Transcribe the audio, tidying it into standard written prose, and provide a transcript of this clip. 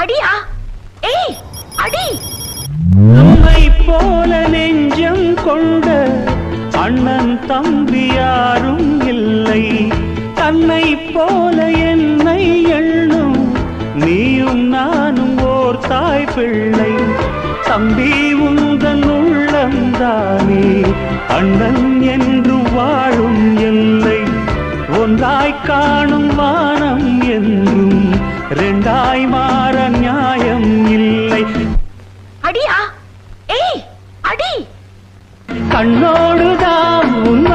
அடியா? ஏய் அடி! நம்மை போல நெஞ்சம் கொண்ட அண்ணன் தம்பி யாரும் இல்லை. தன்னை போல என்னை எண்ணும் நீயும் நானும் ஓர் தாய் பிள்ளை. தம்பி உந்தன் உள்ளந்தானே அண்ணன் என்று வாழும் எல்லை. ஒன்றாய் காணும் வானம் என்றும் ரெண்டாய் மாற நியாயம் இல்லை. அடியா? ஏய் அடி! கண்ணோடுதான் உன்